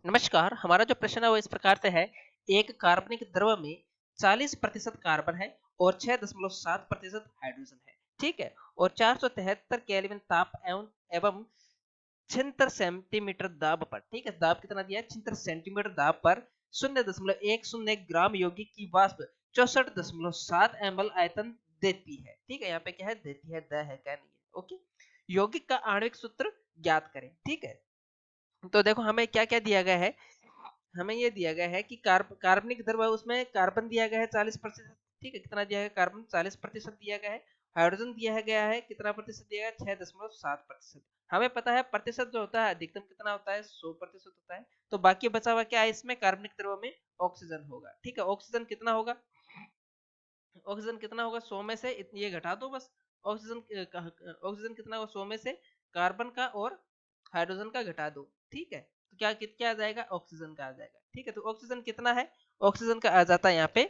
नमस्कार। हमारा जो प्रश्न है वो इस प्रकार से है। एक कार्बनिक द्रव में 40% कार्बन है और 6.7% हाइड्रोजन है। ठीक है। और 473 केल्विन ताप एवं एवं 76 सेंटीमीटर दाब पर, ठीक है, दाब कितना दिया है, 76 सेंटीमीटर दाब पर 0.10 ग्राम यौगिक की वाष्प 64.7 ml आयतन देती है। ठीक है, यहाँ पे क्या है, देती है, द है, क्या नहीं है। ओके। यौगिक का आणविक सूत्र ज्ञात करें। ठीक है, तो देखो हमें क्या क्या दिया गया है। हमें ये दिया गया है कि कार्बनिक द्रव है, उसमें कार्बन दिया गया है 40%। ठीक है, कितना दिया गया, कार्बन 40% दिया गया है। हाइड्रोजन दिया गया है, कितना प्रतिशत दिया गया, 6.7%। हमें पता है प्रतिशत जो होता है अधिकतम कितना होता है, 100% होता है। तो बाकी बचा हुआ क्या है, इसमें कार्बनिक द्रव में ऑक्सीजन होगा। ठीक है, ऑक्सीजन कितना होगा, ऑक्सीजन कितना होगा, 100 में से ये घटा दो बस। ऑक्सीजन ऑक्सीजन कितना होगा, 100 में से कार्बन का और हाइड्रोजन का घटा दो। ठीक है, तो क्या आ जाएगा, ऑक्सीजन का आ जाएगा। ठीक है, तो ऑक्सीजन कितना है, ऑक्सीजन का आ जाता है यहाँ पे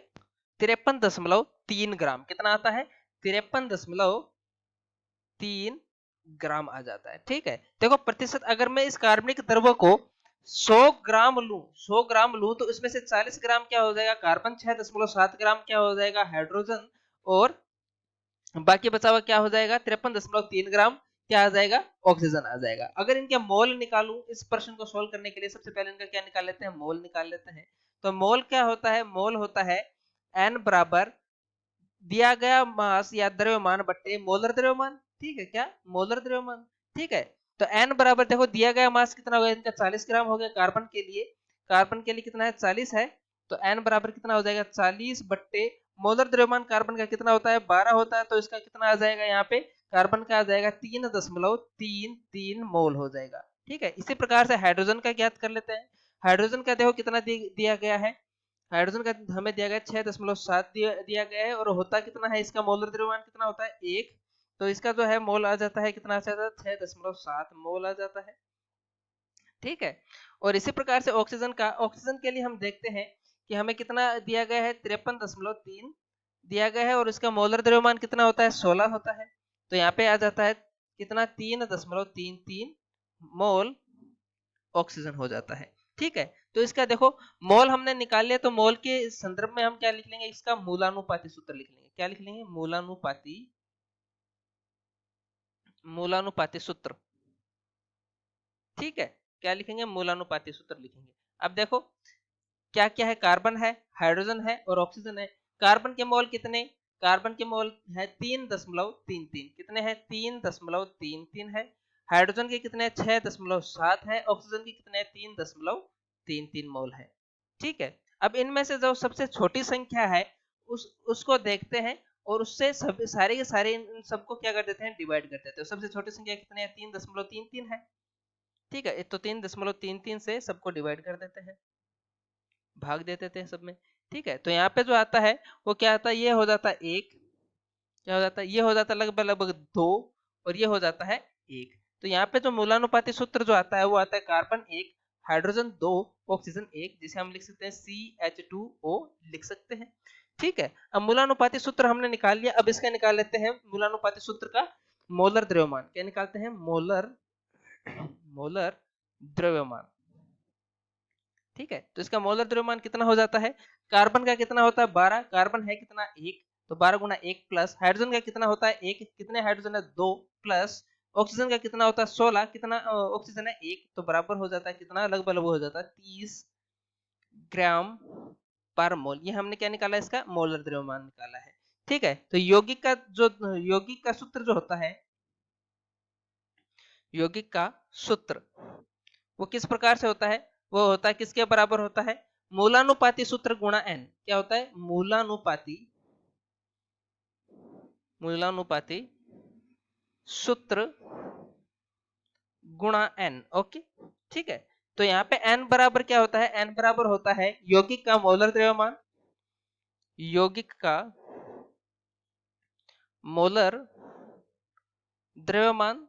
53.3 ग्राम। कितना आता है, 53.3 ग्राम आ जाता है। ठीक है, देखो प्रतिशत, अगर मैं इस कार्बनिक द्रव्य को 100 ग्राम लूं, 100 ग्राम लूं, तो इसमें से 40 ग्राम क्या हो जाएगा, कार्बन, 6.7 ग्राम क्या हो जाएगा, हाइड्रोजन, और बाकी बचा हुआ क्या हो जाएगा, 53.3 ग्राम क्या आ जाएगा, ऑक्सीजन आ जाएगा। अगर इनके मोल निकालूं इस प्रश्न को सोल्व करने के लिए, सबसे पहले इनका क्या निकाल लेते हैं, मोल निकाल लेते हैं। तो मोल क्या होता है, मोल होता है n बराबर दिया गया मास या द्रव्यमान बट्टे मोलर द्रव्यमान। ठीक है, क्या, मोलर द्रव्यमान। ठीक है, तो n बराबर, देखो दिया गया मास कितना हो गया, इनका 40 ग्राम हो गया कार्बन के लिए। कार्बन के लिए कितना है, 40 है। तो n बराबर कितना हो जाएगा, 40 बट्टे मोलर द्रव्यमान कार्बन का कितना होता है, 12 होता है। तो इसका कितना आ जाएगा, यहाँ पे कार्बन का आ जाएगा 3.33 मोल हो जाएगा। ठीक है, इसी प्रकार से हाइड्रोजन का ज्ञात कर लेते हैं। हाइड्रोजन का देखो कितना दिया गया है, हाइड्रोजन का हमें दिया गया 6.7 दिया गया है। और होता कितना है, इसका मोलर द्रव्यमान कितना होता है, 1। तो इसका जो है मोल आ जाता है, कितना आ जाता है, 6.7 मोल आ जाता है। ठीक है, और इसी प्रकार से ऑक्सीजन का, ऑक्सीजन के लिए हम देखते हैं कि हमें कितना दिया गया है, 53.3 दिया गया है। और इसका मोलर द्रव्यमान कितना होता है, 16 होता है। तो यहाँ पे आ जाता है कितना, 3.33 मोल ऑक्सीजन हो जाता है। ठीक है, तो इसका देखो मोल हमने निकाल लिया, तो मोल के संदर्भ में हम क्या लिख लेंगे, इसका मूलानुपाती सूत्र लिख लेंगे। क्या लिख लेंगे, मूलानुपाती, मूलानुपाती सूत्र। ठीक है, क्या लिखेंगे, मूलानुपाती सूत्र लिखेंगे। अब देखो क्या क्या है, कार्बन है, हाइड्रोजन है और ऑक्सीजन है। कार्बन के मोल कितने, कार्बन के मोल है 3.33, कितने हैं, 3.33 है। हाइड्रोजन के कितने, 6.7 है। ऑक्सीजन के कितने, 3.33 मोल है। ठीक है, अब इनमें से जो सबसे छोटी संख्या है उसको देखते हैं, और उससे सब सारे के सारे इन सबको क्या कर देते हैं, डिवाइड कर देते हैं। सबसे छोटी संख्या कितने है, 3.33 है। ठीक है, तो 3.33 से सबको डिवाइड कर देते हैं, भाग दे देते हैं सब में। ठीक है, तो यहाँ पे जो आता है वो क्या आता है, ये हो जाता है 1, क्या हो जाता है, ये हो जाता है लगभग लगभग 2, और ये हो जाता है 1। तो यहाँ पे जो मूलानुपाती सूत्र जो आता है वो आता है कार्बन 1, हाइड्रोजन 2, ऑक्सीजन 1, जिसे हम लिख सकते हैं CH2O लिख सकते हैं। ठीक है, अब मूलानुपाती सूत्र हमने निकाल लिया। अब इसका निकाल लेते हैं मूलानुपाती सूत्र का मोलर द्रव्यमान। क्या निकालते हैं, मोलर, मोलर द्रव्यमान। ठीक है, तो इसका मोलर द्रव्यमान कितना हो जाता है, कार्बन का कितना होता है, 12, कार्बन है कितना, 1, तो 12 गुना 1 प्लस हाइड्रोजन का कितना होता है, 1, कितने हाइड्रोजन है, 2, प्लस ऑक्सीजन का कितना होता है, 16, कितना ऑक्सीजन है, 1, तो बराबर हो जाता है कितना, लगभग लगभग हो जाता है 30 ग्राम पर मोल। ये हमने क्या निकाला, इसका मोलर द्रव्यमान निकाला है। ठीक है, तो यौगिक का सूत्र जो होता है, यौगिक का सूत्र वो किस प्रकार से होता है, वो होता है किसके बराबर होता है, मूलानुपाती सूत्र गुणा n। क्या होता है, मूलानुपाती, मूलानुपाती सूत्र गुणा n। ओके, ठीक है, तो यहाँ पे n बराबर क्या होता है, n बराबर होता है यौगिक का मोलर द्रव्यमान, यौगिक का मोलर द्रव्यमान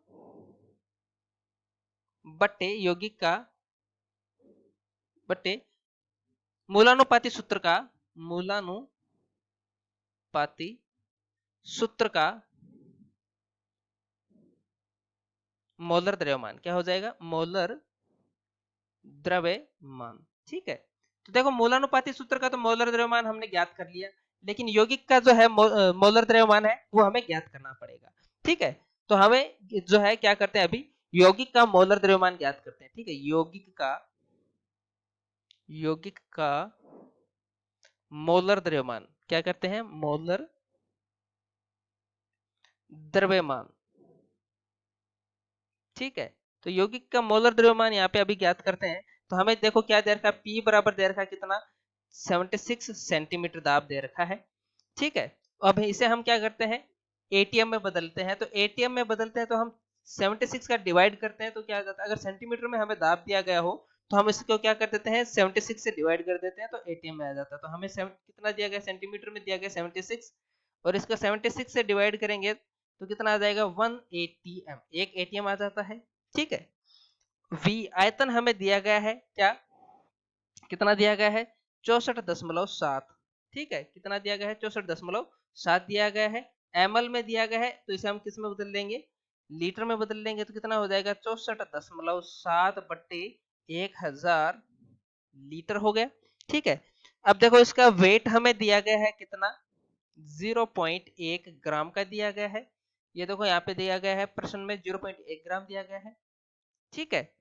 बट्टे यौगिक का, बट्टे मूलानुपाती सूत्र का, मूलानुपाती सूत्र का मोलर द्रव्यमान। क्या हो जाएगा, मोलर द्रव्यमान। ठीक है, तो देखो मोलानुपाती सूत्र का तो मोलर द्रव्यमान हमने ज्ञात कर लिया, लेकिन यौगिक का जो है मोलर द्रव्यमान है वो हमें ज्ञात करना पड़ेगा। ठीक है, तो हमें जो है क्या करते हैं, अभी यौगिक का मोलर द्रव्यमान ज्ञात करते हैं। ठीक है, यौगिक का मोलर द्रव्यमान क्या करते हैं, मोलर द्रव्यमान। ठीक है, तो यौगिक का मोलर द्रव्यमान यहाँ पे अभी ज्ञात करते हैं। तो हमें देखो क्या दे रखा है, P बराबर दे रखा है कितना, 76 सेंटीमीटर दाब दे रखा है। ठीक है, अब इसे हम क्या करते हैं, एटीएम में बदलते हैं। तो एटीएम में बदलते हैं तो हम 76 का डिवाइड करते हैं तो क्या आ जाता है, अगर सेंटीमीटर में हमें दाब दिया गया हो तो हम इसको क्या कर देते हैं, 76 से डिवाइड कर देते हैं तो एटीएम में आ जाता है। तो हमें कितना दिया गया, सेंटीमीटर में दिया गया 76, और इसका 76 से डिवाइड करेंगे तो कितना आ जाएगा, 1 एटीएम, एक एटीएम आ जाता है। ठीक है, वी आयतन हमें दिया गया है क्या, कितना दिया गया है, 64.7। ठीक है, कितना दिया गया है, 64.7 दिया गया है। एमएल में दिया गया है तो इसे हम किस में बदल लेंगे, लीटर में बदल लेंगे तो कितना हो जाएगा, 64.7 बट्टे 1000 लीटर हो गया। ठीक है, अब देखो इसका वेट हमें दिया गया है कितना, 0.1 ग्राम का दिया गया है। ये देखो यहाँ पे दिया गया है प्रश्न में 0.1 ग्राम दिया गया है। ठीक है,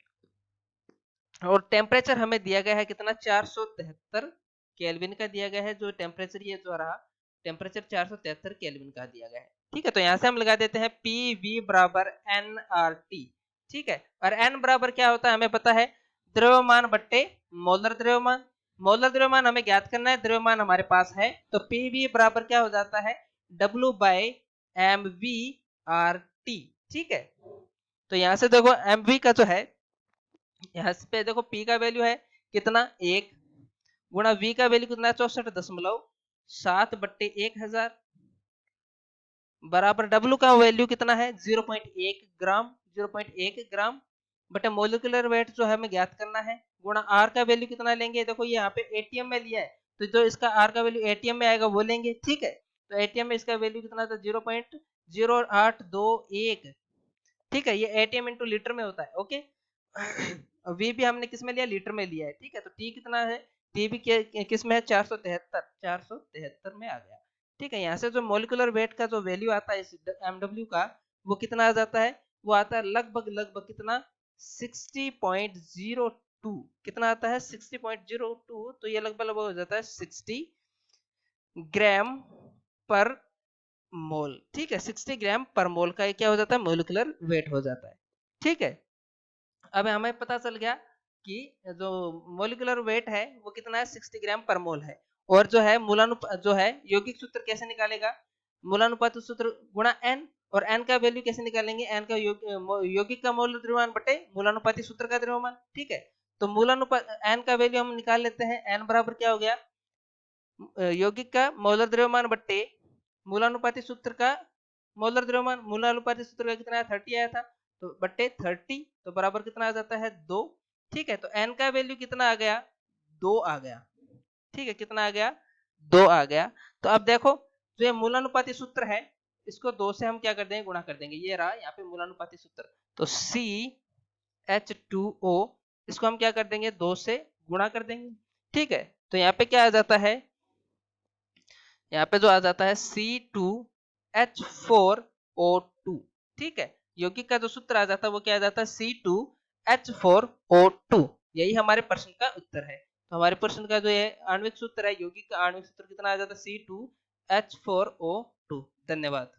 और टेम्परेचर हमें दिया गया है कितना, 473 केल्विन का दिया गया है। जो टेम्परेचर ये जो रहा टेम्परेचर 473 केल्विन का दिया गया है। ठीक है, तो यहाँ से हम लगा देते हैं पी वी बराबर एन आर टी। ठीक है, और एन बराबर क्या होता है हमें पता है, द्रव्यमान बट्टे मोलर द्रव्यमान। मोलर द्रव्यमान हमें ज्ञात करना है, द्रव्यमान हमारे पास है, तो पी वी बराबर क्या हो जाता है, W by M V R T. ठीक है, तो यहाँ से देखो एम वी का जो है, यहाँ पे देखो P का वैल्यू है कितना, 1 गुणा V का वैल्यू कितना, 64.7 बट्टे 1000 बराबर W का वैल्यू कितना है, 0.1 ग्राम, 0.1 ग्राम बटे मोलिकुलर वेट जो है हमें ज्ञात करना है, गुणा R का वैल्यू कितना लेंगे, देखो ये यहाँ पे एटीएम में लिया है तो जो इसका R का वैल्यू एटीएम में आएगा वो लेंगे। ठीक है, तो एटीएम में इसका वैल्यू कितना था, 0.0821। ठीक है, ये एटीएम इंटू लीटर में होता है। ओके, वी भी हमने किस में लिया, लीटर में लिया है। ठीक है, तो टी कितना है, टी भी किस में है, 473 में आ गया। ठीक है, यहाँ से जो मोलिकुलर वेट का जो वैल्यू आता है इस एमडब्ल्यू का, वो कितना आ जाता है, वो आता है लगभग लगभग कितना, 60.02। कितना आता है, 60.02, तो ये लगभग लगभग हो जाता है 60 ग्राम पर मोल। ठीक है, 60 ग्राम पर मोल का क्या हो जाता है, मोलिकुलर वेट हो जाता है। ठीक है, अब हमें पता चल गया कि जो मोलिकुलर वेट है वो कितना है, 60 ग्राम पर मोल है। और जो है जो है यौगिक सूत्र कैसे निकालेगा, मूलानुपाती सूत्र गुणा n, और n का वैल्यू कैसे निकालेंगे, n का यौगिक का मोल द्रव्यमान बटे मूलानुपाती सूत्र का द्रव्यमान। ठीक है, तो मूलानुपात n का वैल्यू हम निकाल लेते हैं, n बराबर क्या हो गया, यौगिक का मोलर द्रव्यमान बट्टे मूलानुपाती सूत्र का मोलर द्रव्यमान। मूलानुपाती सूत्र का कितना है, 30 आया था, तो बट्टे 30, तो बराबर कितना आ जाता है, 2। ठीक है, तो n का वैल्यू कितना आ गया, 2 आ गया। ठीक है, कितना आ गया, 2 आ गया। तो अब देखो जो ये मूलानुपाती सूत्र है इसको 2 से हम क्या कर देंगे, गुणा कर देंगे। ये रहा यहाँ पे मूलानुपाती सूत्र, तो CH2O इसको हम क्या कर देंगे, 2 से गुणा कर देंगे। ठीक है, तो यहाँ पे क्या आ जाता है, यहाँ पे जो आ जाता है C2H4O2। ठीक है, यौगिक का जो सूत्र आ जाता है वो क्या आ जाता है, C2H4O2। यही हमारे प्रश्न का उत्तर है। तो हमारे प्रश्न का जो ये आणविक सूत्र है, यौगिक का आणविक सूत्र कितना आ जाता है, C2H4O2। धन्यवाद।